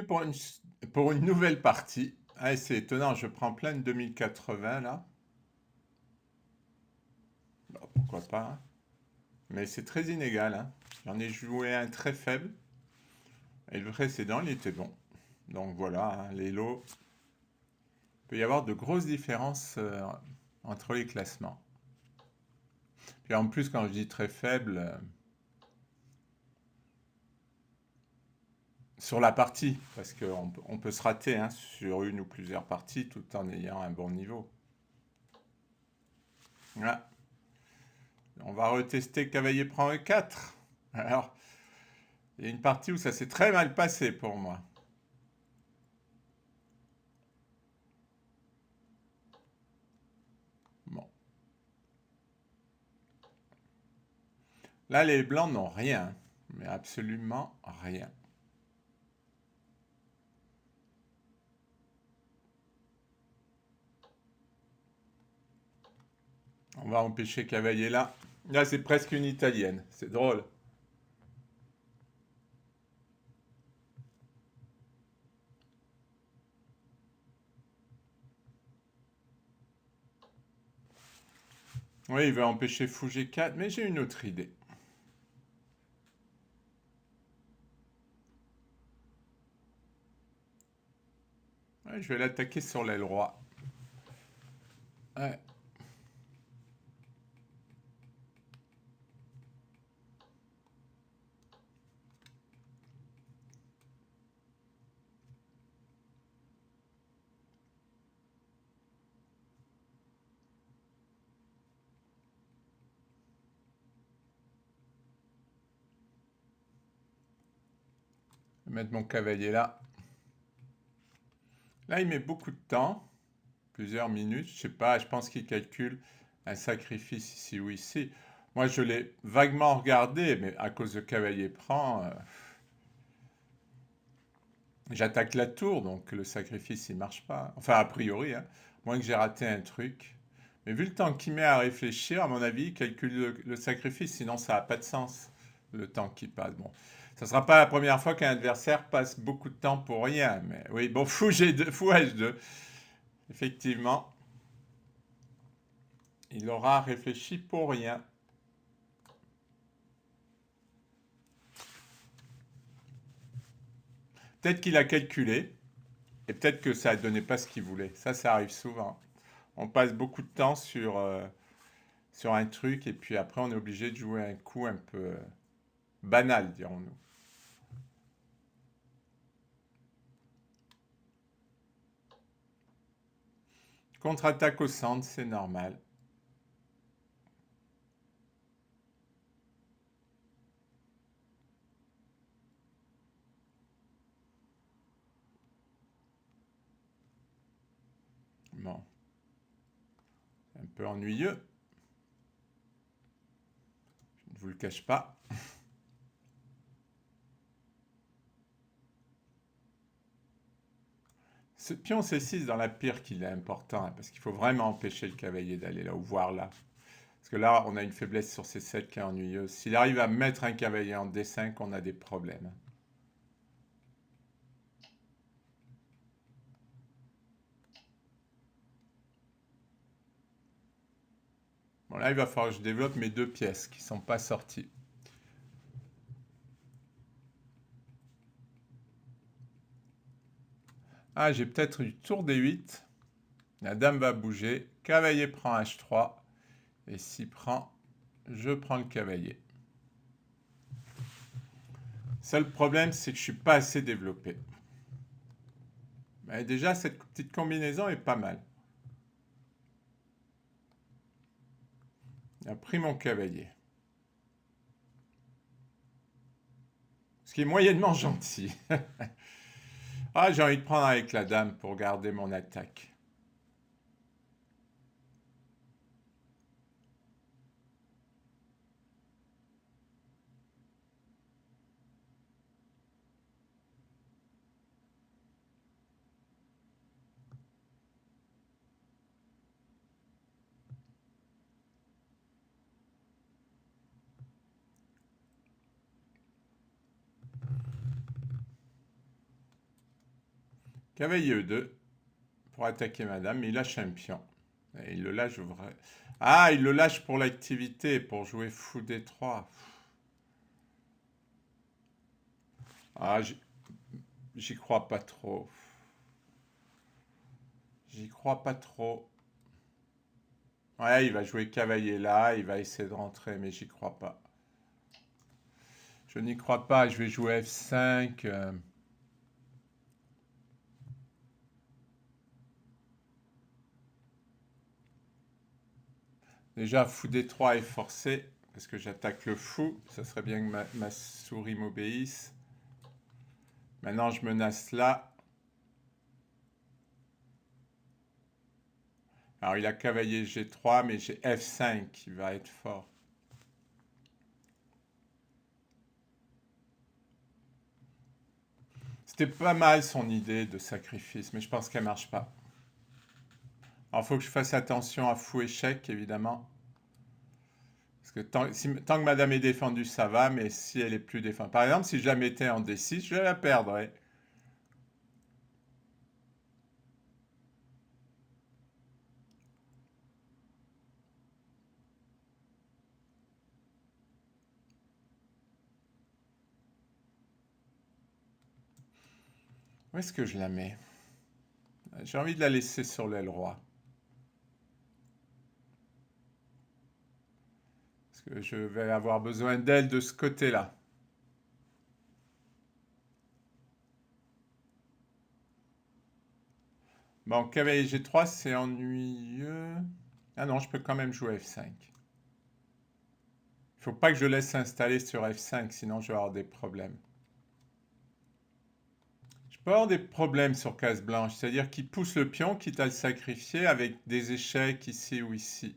pour une, pour une nouvelle partie. Ah, c'est étonnant, je prends plein de 2080 là. Bon, pourquoi pas, hein. Mais c'est très inégal, hein. J'en ai joué un très faible. Et le précédent, il était bon. Donc voilà, hein, les lots. Il peut y avoir de grosses différences entre les classements. Puis en plus, quand je dis très faible, sur la partie, parce qu'on peut se rater, hein, sur une ou plusieurs parties tout en ayant un bon niveau. Voilà. On va retester cavalier prend E4. Alors, il y a une partie où ça s'est très mal passé pour moi. Bon. Là, les blancs n'ont rien, mais absolument rien. On va empêcher cavalier là. Là, c'est presque une italienne. C'est drôle. Oui, il va empêcher fou G4, mais j'ai une autre idée. Ouais, je vais l'attaquer sur l'aile roi. Ouais. Je vais mettre mon cavalier là. Là, il met beaucoup de temps, plusieurs minutes. Je sais pas, je pense qu'il calcule un sacrifice ici ou ici. Moi, je l'ai vaguement regardé, mais à cause de cavalier prend, j'attaque la tour, donc le sacrifice, il marche pas. Enfin, a priori, hein. Moins que j'ai raté un truc. Mais vu le temps qu'il met à réfléchir, à mon avis, il calcule le sacrifice, sinon ça n'a pas de sens, le temps qui passe. Bon, ça sera pas la première fois qu'un adversaire passe beaucoup de temps pour rien, mais oui, bon, fou G2, fou H2. Effectivement, il aura réfléchi pour rien. Peut-être qu'il a calculé, et peut-être que ça ne donnait pas ce qu'il voulait. Ça arrive souvent. On passe beaucoup de temps sur un truc, et puis après on est obligé de jouer un coup un peu banal, dirons-nous. Contre-attaque au centre, c'est normal. Bon, un peu ennuyeux, je ne vous le cache pas. Ce pion C6 dans la pire qu'il est important, hein, parce qu'il faut vraiment empêcher le cavalier d'aller là ou voir là. Parce que là, on a une faiblesse sur C7 qui est ennuyeuse. S'il arrive à mettre un cavalier en D5, on a des problèmes. Bon, là, il va falloir que je développe mes deux pièces qui ne sont pas sorties. Ah, j'ai peut-être eu tour D8. La dame va bouger. Cavalier prend H3. Et s'il prend, je prends le cavalier. Seul problème, c'est que je ne suis pas assez développé. Mais déjà, cette petite combinaison est pas mal. Il a pris mon cavalier. Ce qui est moyennement gentil. Ah, j'ai envie de prendre avec la dame pour garder mon attaque. Cavalier E2 pour attaquer madame, mais il lâche un pion. Et il le lâche vrai. Ah, il le lâche pour l'activité, pour jouer fou D3. Ah, j'y crois pas trop. J'y crois pas trop. Ouais, il va jouer cavalier là, il va essayer de rentrer, mais j'y crois pas. Je n'y crois pas, je vais jouer F5. Déjà, fou D3 est forcé, parce que j'attaque le fou. Ça serait bien que ma souris m'obéisse. Maintenant, je menace là. Alors, il a cavalier G3, mais j'ai F5 qui va être fort. C'était pas mal son idée de sacrifice, mais je pense qu'elle marche pas. Alors, il faut que je fasse attention à fou échec, évidemment. Parce que tant que madame est défendue, ça va, mais si elle est plus défendue. Par exemple, si je la mettais en D6, je la perdrais. Où est-ce que je la mets? J'ai envie de la laisser sur l'aile roi. Parce que je vais avoir besoin d'elle de ce côté-là. Bon, cavalier G3, c'est ennuyeux. Ah non, je peux quand même jouer F5. Il faut pas que je laisse s'installer sur F5, sinon je vais avoir des problèmes. Je peux avoir des problèmes sur case blanche, c'est-à-dire qu'il pousse le pion, quitte à le sacrifier avec des échecs ici ou ici.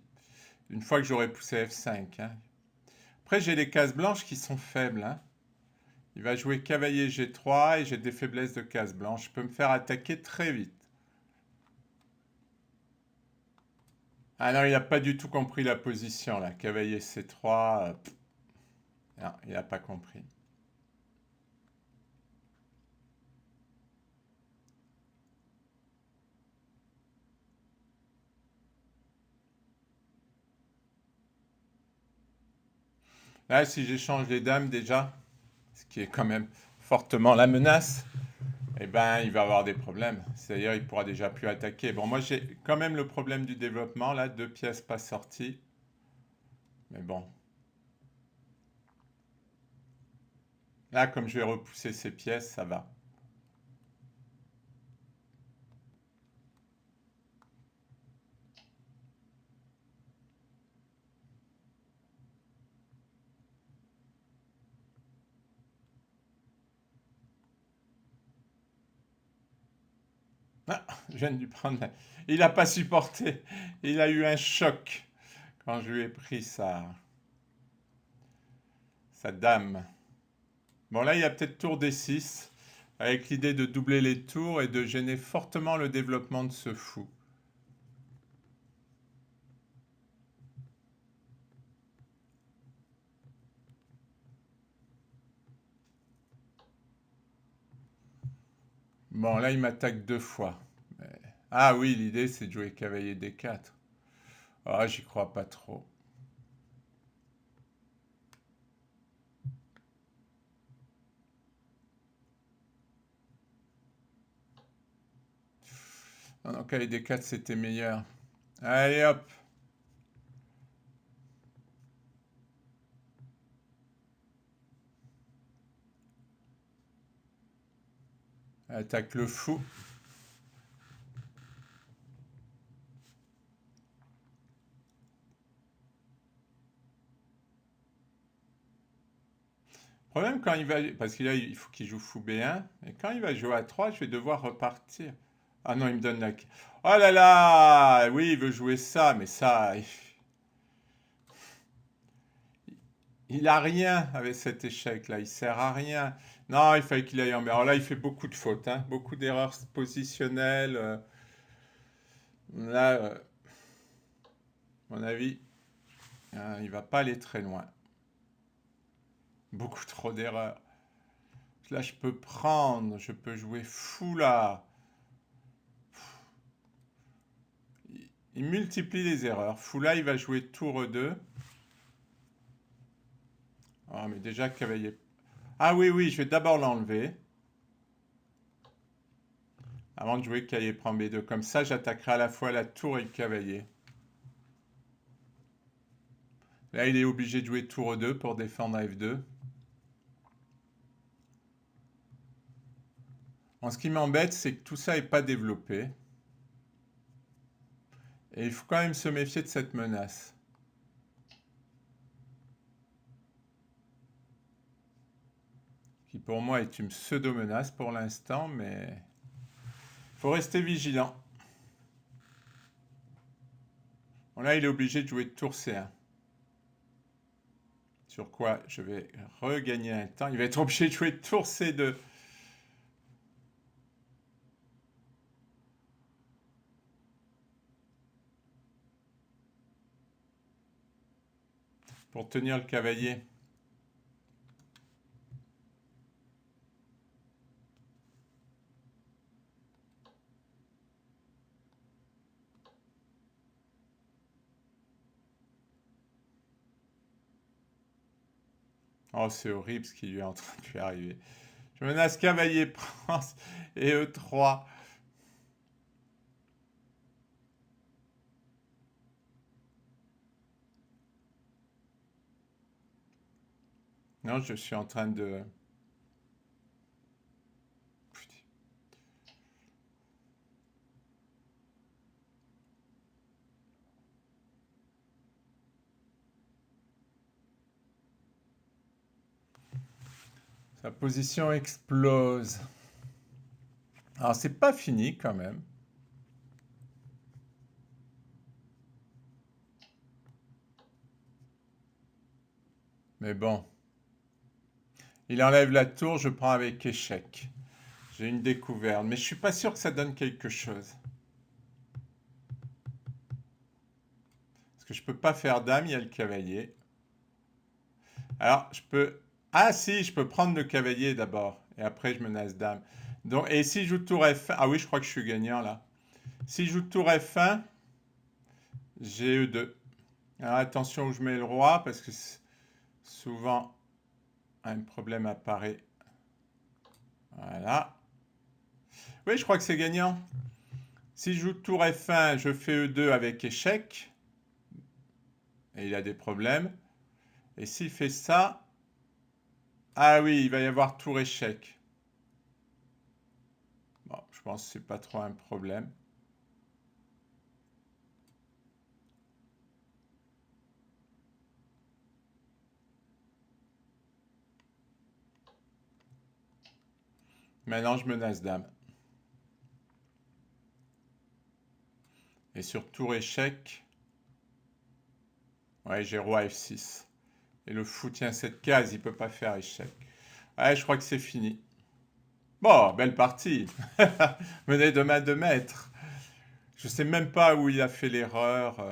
Une fois que j'aurai poussé F5. Hein. Après, j'ai les cases blanches qui sont faibles. Hein. Il va jouer cavalier G3 et j'ai des faiblesses de cases blanches. Je peux me faire attaquer très vite. Ah non, il n'a pas du tout compris la position là. Cavalier C3, non, il n'a pas compris. Là, si j'échange les dames déjà, ce qui est quand même fortement la menace, eh ben, il va avoir des problèmes. C'est-à-dire, il pourra déjà plus attaquer. Bon, moi, j'ai quand même le problème du développement, là, 2 pièces pas sorties. Mais bon. Là, comme je vais repousser ces pièces, ça va. Ah, je viens de lui prendre. Il n'a pas supporté. Il a eu un choc quand je lui ai pris sa dame. Bon, là, il y a peut-être tour D6, avec l'idée de doubler les tours et de gêner fortement le développement de ce fou. Bon, là, il m'attaque 2 fois. Ah oui, l'idée, c'est de jouer cavalier D4. Ah, j'y crois pas trop. Non, non, cavalier D4, c'était meilleur. Allez, hop. Attaque le fou. Problème quand il va... Parce qu'il il faut qu'il joue fou B1. Et quand il va jouer à 3, je vais devoir repartir. Ah non, il me donne la... Oh là là! Oui, il veut jouer ça, mais ça... Il a rien avec cet échec-là. Il sert à rien. Non, il fallait qu'il aille en mer. Alors là, il fait beaucoup de fautes, hein, beaucoup d'erreurs positionnelles. Là, à mon avis, il va pas aller très loin. Beaucoup trop d'erreurs. Là, je peux prendre, je peux jouer fou là. Il multiplie les erreurs. Fou là, il va jouer tour E2. Ah, mais déjà, cavalier. Ah oui, oui, je vais d'abord l'enlever. Avant de jouer cavalier prend B2. Comme ça, j'attaquerai à la fois la tour et le cavalier. Là, il est obligé de jouer tour E2 pour défendre F2. Ce qui m'embête, c'est que tout ça n'est pas développé. Et il faut quand même se méfier de cette menace. Qui pour moi est une pseudo-menace pour l'instant, mais il faut rester vigilant. Bon, là, il est obligé de jouer tour C1. Sur quoi je vais regagner un temps. Il va être obligé de jouer tour C2. Pour tenir le cavalier. Oh, c'est horrible ce qui lui est en train de lui arriver. Je menace cavalier prince et E3. Non, je suis en train de... Sa position explose. Alors, c'est pas fini quand même. Mais bon. Il enlève la tour, je prends avec échec. J'ai une découverte, mais je suis pas sûr que ça donne quelque chose. Parce que je peux pas faire dame, il y a le cavalier. Alors, je peux... Ah si, je peux prendre le cavalier d'abord. Et après, je menace dame. Donc, et si je joue tour F1... Ah oui, je crois que je suis gagnant là. Si je joue tour F1, j'ai E2. Alors attention où je mets le roi, parce que souvent, un problème apparaît. Voilà. Oui, je crois que c'est gagnant. Si je joue tour F1, je fais E2 avec échec. Et il a des problèmes. Et s'il fait ça... Ah oui, il va y avoir tour échec. Bon, je pense que c'est pas trop un problème. Maintenant, je menace dame. Et sur tour échec, ouais, j'ai roi F6. Et le fou tient cette case, il peut pas faire échec. Ouais, je crois que c'est fini. Bon, belle partie. Menée de main de maître. Je sais même pas où il a fait l'erreur.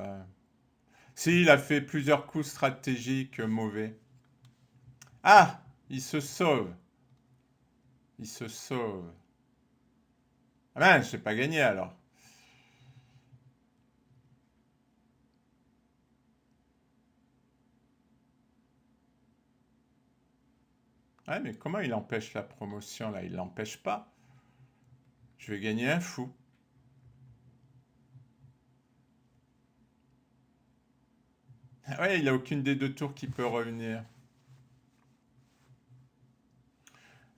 Si, il a fait plusieurs coups stratégiques mauvais. Ah, il se sauve. Il se sauve. Ah ben, je n'ai pas gagné alors. Ouais, mais comment il empêche la promotion là? Il l'empêche pas. Je vais gagner un fou. Ah ouais, il a aucune des deux tours qui peut revenir.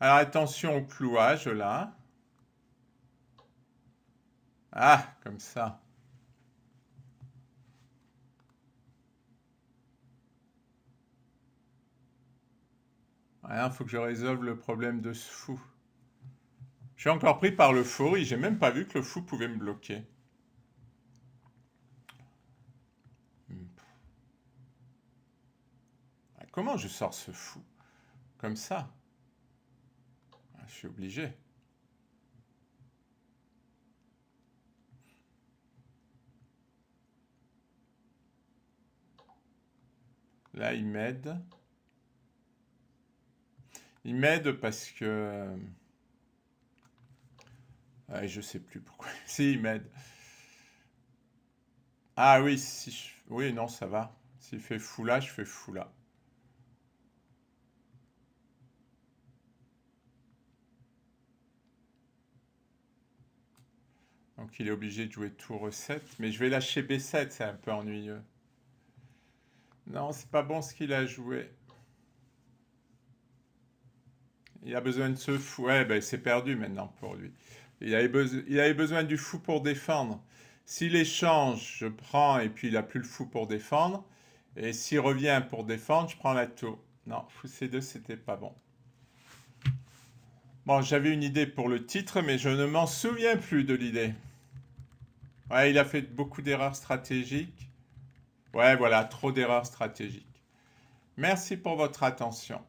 Alors attention au clouage là. Ah, comme ça. Il faut que je résolve le problème de ce fou. Je suis encore pris par l'euphorie, j'ai même pas vu que le fou pouvait me bloquer. Comment je sors ce fou? Comme ça? Je suis obligé. Là, il m'aide. Il m'aide parce que... Ouais, je sais plus pourquoi. Si, il m'aide. Ah oui, si oui, non, ça va. S'il fait fou là, je fais fou là. Donc il est obligé de jouer tour E7. Mais je vais lâcher B7, c'est un peu ennuyeux. Non, c'est pas bon ce qu'il a joué. Il a besoin de ce fou. Ouais, ben c'est perdu maintenant pour lui. Il avait besoin du fou pour défendre. S'il échange, je prends et puis il a plus le fou pour défendre. Et s'il revient pour défendre, je prends la tour. Non, fou C2, c'était pas bon. Bon, j'avais une idée pour le titre, mais je ne m'en souviens plus de l'idée. Ouais, il a fait beaucoup d'erreurs stratégiques. Ouais, voilà, trop d'erreurs stratégiques. Merci pour votre attention.